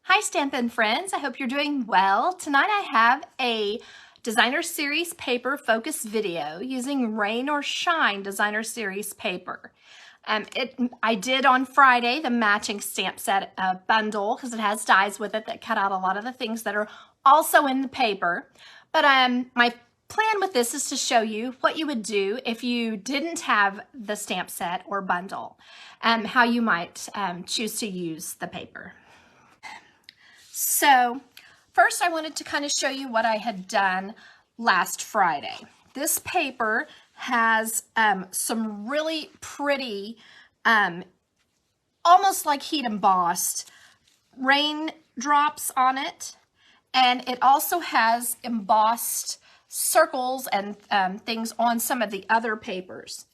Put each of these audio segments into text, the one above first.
Hi Stampin' friends, I hope you're doing well. Tonight I have a designer series paper focus video using Rain or Shine designer series paper. I did on Friday the matching stamp set bundle because it has dies with it that cut out a lot of the things that are also in the paper. But my plan with this is to show you what you would do if you didn't have the stamp set or bundle, how you might choose to use the paper. So first I wanted to kind of show you what I had done last Friday. This paper has some really pretty, almost like heat embossed raindrops on it. And it also has embossed circles and things on some of the other papers.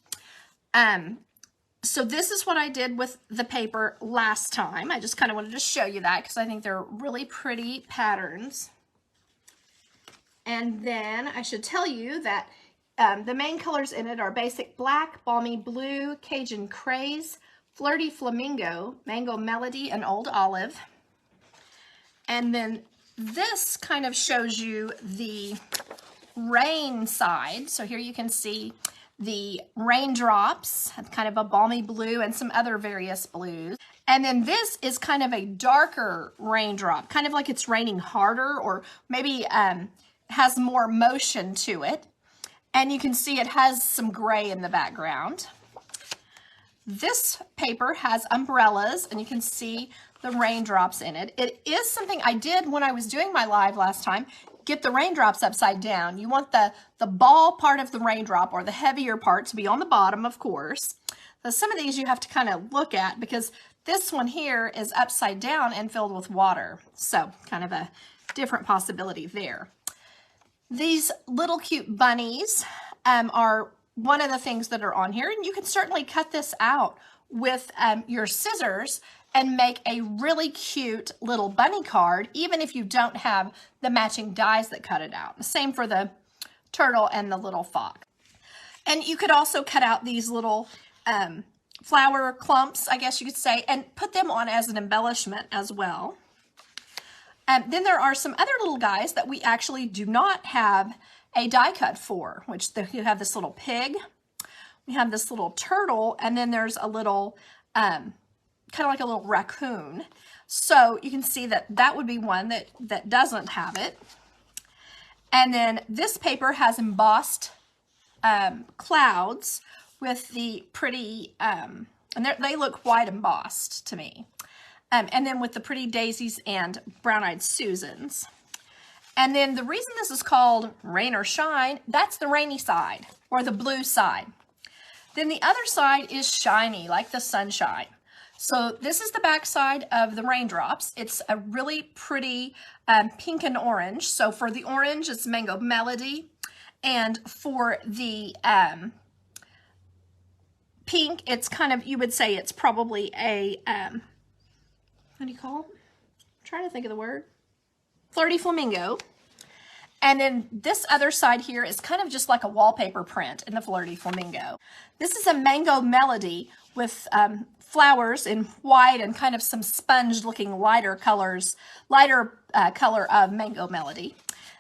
So this is what I did with the paper last time. I just kind of wanted to show you that because I think they're really pretty patterns. And then I should tell you that the main colors in it are basic black, balmy blue, Cajun craze, flirty flamingo, mango melody, and old olive. And then this kind of shows you the rain side. So here you can see the raindrops, kind of a balmy blue and some other various blues. And then this is kind of a darker raindrop, kind of like it's raining harder or maybe has more motion to it. And you can see it has some gray in the background. This paper has umbrellas and you can see the raindrops in it. It is something I did when I was doing my live last time. Get the raindrops upside down. You want the ball part of the raindrop or the heavier part to be on the bottom, of course. So some of these you have to kind of look at because this one here is upside down and filled with water. So kind of a different possibility there. These little cute bunnies are one of the things that are on here, and you can certainly cut this out with your scissors and make a really cute little bunny card, even if you don't have the matching dies that cut it out. The same for the turtle and the little fox. And you could also cut out these little flower clumps, I guess you could say, and put them on as an embellishment as well. Then there are some other little guys that we actually do not have a die cut for, which you have this little pig, we have this little turtle, and then there's a little kind of like a little raccoon. So you can see that that would be one that doesn't have it. And then this paper has embossed clouds with the pretty, and they look white embossed to me. And then with the pretty daisies and brown-eyed Susans. And then the reason this is called Rain or Shine, that's the rainy side or the blue side. Then the other side is shiny, like the sunshine. So this is the back side of the raindrops. It's a really pretty pink and orange. So for the orange, it's Mango Melody. And for the pink, it's kind of, you would say it's probably a, what do you call it? I'm trying to think of the word. Flirty Flamingo. And then this other side here is kind of just like a wallpaper print in the Flirty Flamingo. This is a Mango Melody with flowers in white and kind of some sponge looking lighter colors, color of Mango Melody.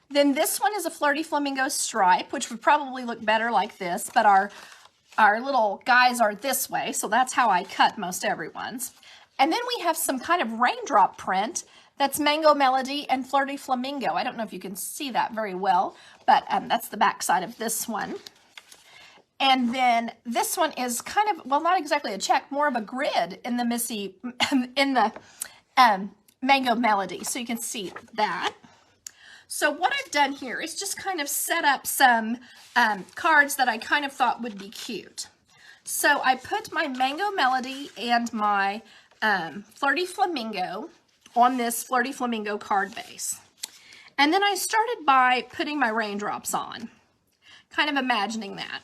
Then this one is a Flirty Flamingo stripe, which would probably look better like this, but our little guys are this way, so that's how I cut most everyone's. And then we have some kind of raindrop print that's Mango Melody and Flirty Flamingo. I don't know if you can see that very well, but that's the back side of this one. And then this one is kind of, well, not exactly a check, more of a grid in the Mango Melody. So you can see that. So what I've done here is just kind of set up some cards that I kind of thought would be cute. So I put my Mango Melody and my Flirty Flamingo on this Flirty Flamingo card base. And then I started by putting my raindrops on, kind of imagining that.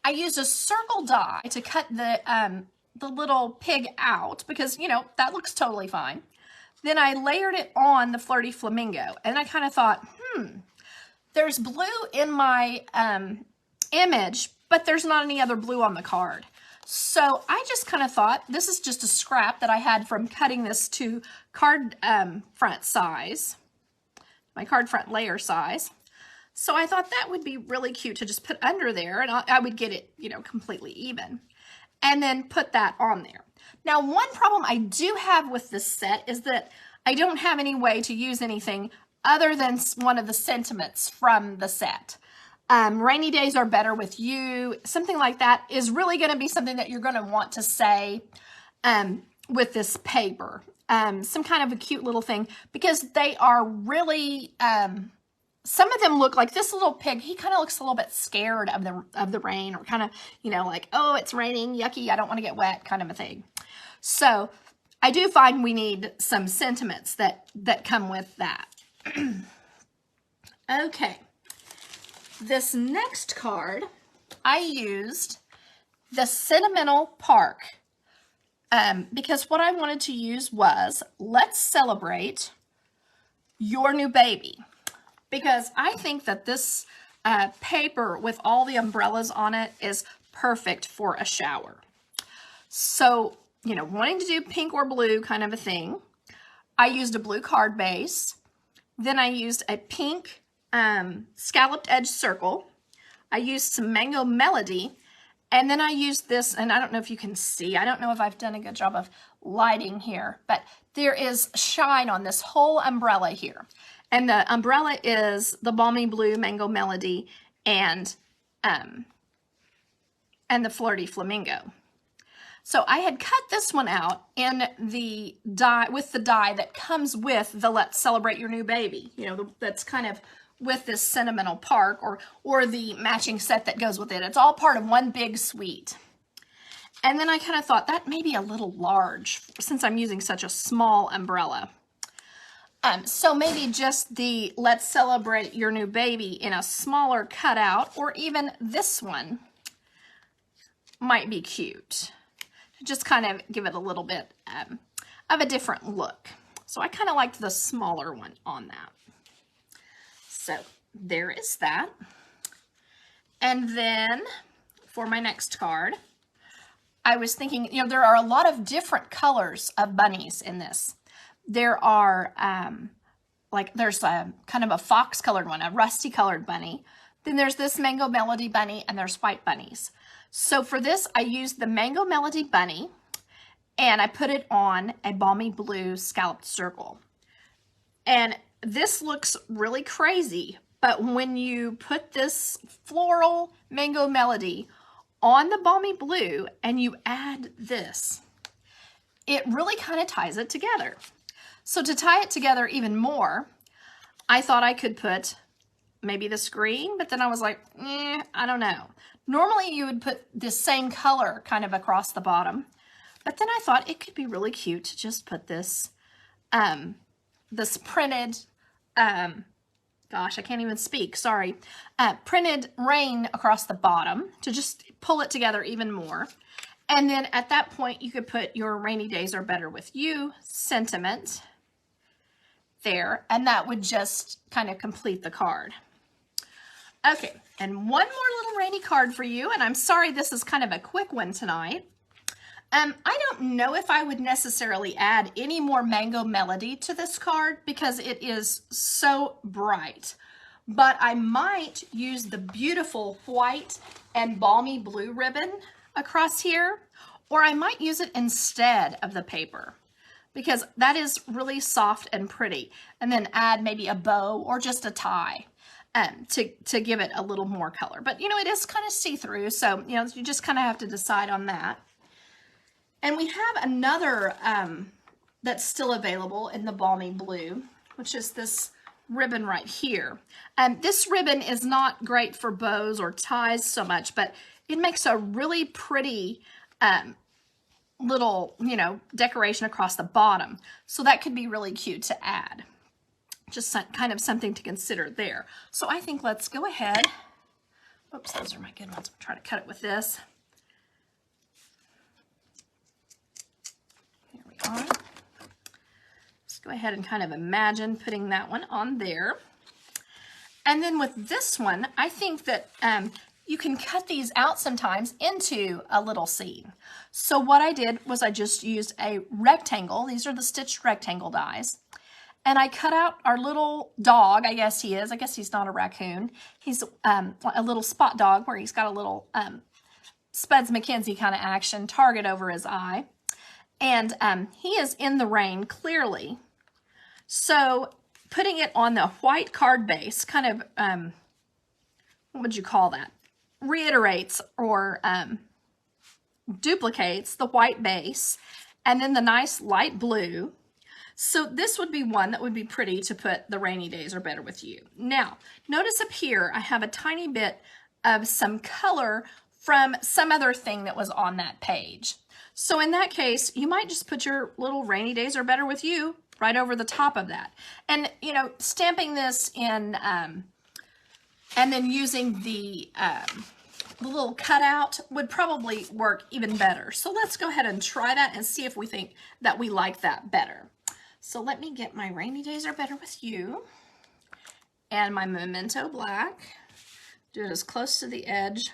I used a circle die to cut the little pig out because, you know, that looks totally fine. Then I layered it on the Flirty Flamingo, and I kind of thought, there's blue in my image, but there's not any other blue on the card. So I just kind of thought, this is just a scrap that I had from cutting this to card front size, my card front layer size. So I thought that would be really cute to just put under there, and I would get it, you know, completely even. And then put that on there. Now, one problem I do have with this set is that I don't have any way to use anything other than one of the sentiments from the set. Rainy days are better with you. Something like that is really going to be something that you're going to want to say with this paper. Some kind of a cute little thing, because they are really, some of them look like this little pig. He kind of looks a little bit scared of the rain, or kind of, you know, like, oh, it's raining, yucky, I don't want to get wet, kind of a thing. So I do find we need some sentiments that come with that. Okay. This next card, I used the Sentimental Park because what I wanted to use was, let's celebrate your new baby. Because I think that this paper with all the umbrellas on it is perfect for a shower. So, you know, wanting to do pink or blue kind of a thing, I used a blue card base. Then I used a pink scalloped edge circle. I used some Mango Melody, and then I used this, and I don't know if you can see, I don't know if I've done a good job of lighting here, but there is shine on this whole umbrella here. And the umbrella is the Balmy Blue, Mango Melody, and the Flirty Flamingo. So I had cut this one out in the die, with the die that comes with the Let's Celebrate Your New Baby. You know, that's kind of with this Sentimental Park, or the matching set that goes with it. It's all part of one big suite. And then I kind of thought that may be a little large since I'm using such a small umbrella. So maybe just the Let's Celebrate Your New Baby in a smaller cutout, or even this one might be cute. Just kind of give it a little bit of a different look. So I kind of liked the smaller one on that. So there is that. And then for my next card, I was thinking, you know, there are a lot of different colors of bunnies in this. There are, like, there's a kind of a fox colored one, a rusty colored bunny. Then there's this Mango Melody bunny, and there's white bunnies. So for this, I used the Mango Melody bunny, and I put it on a Balmy Blue scalloped circle. And this looks really crazy, but when you put this floral Mango Melody on the Balmy Blue and you add this, it really kind of ties it together. So to tie it together even more, I thought I could put maybe this green, but then I was like, I don't know. Normally you would put this same color kind of across the bottom, but then I thought it could be really cute to just put this, this printed, gosh, I can't even speak, sorry, printed rain across the bottom to just pull it together even more. And then at that point, you could put your Rainy Days Are Better With You sentiment there, and that would just kind of complete the card. Okay, and one more little rainy card for you, and I'm sorry this is kind of a quick one tonight. I don't know if I would necessarily add any more Mango Melody to this card because it is so bright, but I might use the beautiful white and Balmy Blue ribbon across here, or I might use it instead of the paper because that is really soft and pretty, and then add maybe a bow or just a tie to give it a little more color. But you know, it is kind of see-through, so you know, you just kind of have to decide on that. And we have another that's still available in the Balmy Blue, which is this ribbon right here. This ribbon is not great for bows or ties so much, but it makes a really pretty little, you know, decoration across the bottom. So that could be really cute to add. Just kind of something to consider there. So I think let's go ahead. Oops, those are my good ones. I'm trying to cut it with this. Here we are. Let's go ahead and kind of imagine putting that one on there. And then with this one, I think that you can cut these out sometimes into a little scene. So what I did was I just used a rectangle. These are the stitched rectangle dies. And I cut out our little dog, I guess he is. I guess he's not a raccoon. He's a little spot dog where he's got a little Spuds MacKenzie kind of action, target over his eye. And he is in the rain, clearly. So putting it on the white card base kind of, what would you call that? Reiterates or duplicates the white base and then the nice light blue. So this would be one that would be pretty to put the rainy days are better with you. Now, notice up here, I have a tiny bit of some color from some other thing that was on that page. So in that case, you might just put your little rainy days are better with you right over the top of that. And, you know, stamping this in, and then using the little cutout would probably work even better. So let's go ahead and try that and see if we think that we like that better. So let me get my rainy days are better with you and my Memento black. Do it as close to the edge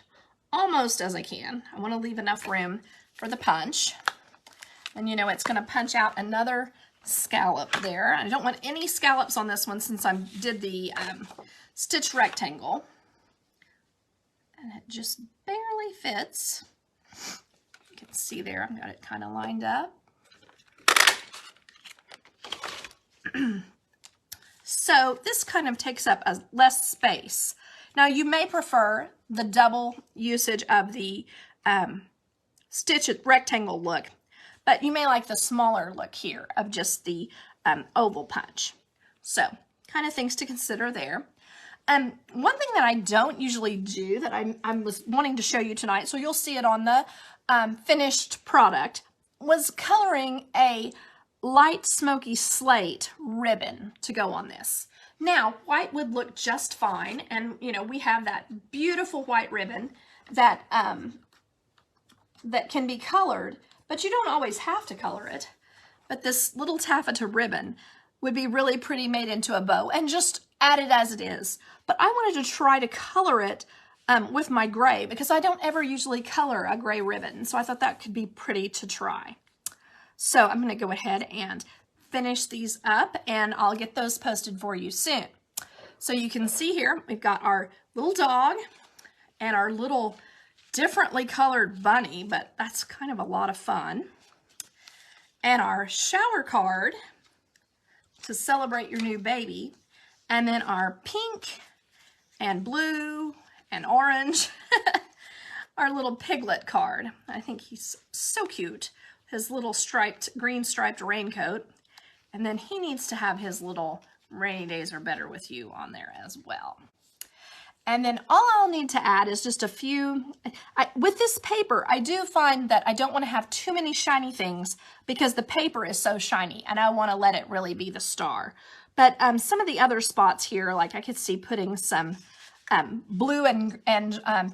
almost as I can. I want to leave enough room for the punch. And you know it's going to punch out another scallop there. I don't want any scallops on this one since I did the stitch rectangle. And it just barely fits. You can see there, I've got it kind of lined up. So this kind of takes up a less space. Now you may prefer the double usage of the stitch rectangle look, but you may like the smaller look here of just the oval punch. So kind of things to consider there. One thing that I don't usually do that I was wanting to show you tonight, so you'll see it on the finished product, was coloring a light smoky slate ribbon to go on this. Now, white would look just fine, and you know we have that beautiful white ribbon that that can be colored, but you don't always have to color it. But this little taffeta ribbon would be really pretty made into a bow and just add it as it is. But I wanted to try to color it with my gray because I don't ever usually color a gray ribbon, so I thought that could be pretty to try. So I'm going to go ahead and finish these up and I'll get those posted for you soon. So you can see here we've got our little dog and our little differently colored bunny, but that's kind of a lot of fun. And our shower card to celebrate your new baby. And then our pink and blue and orange, our little piglet card. I think he's so cute. His little green striped raincoat. And then he needs to have his little rainy days are better with you on there as well. And then all I'll need to add is just a few, with this paper, I do find that I don't want to have too many shiny things because the paper is so shiny and I want to let it really be the star. But some of the other spots here, like I could see putting some blue and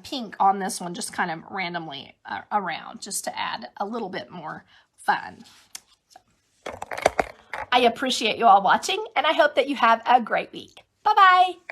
pink on this one just kind of randomly around just to add a little bit more fun. So, I appreciate you all watching and I hope that you have a great week. Bye-bye.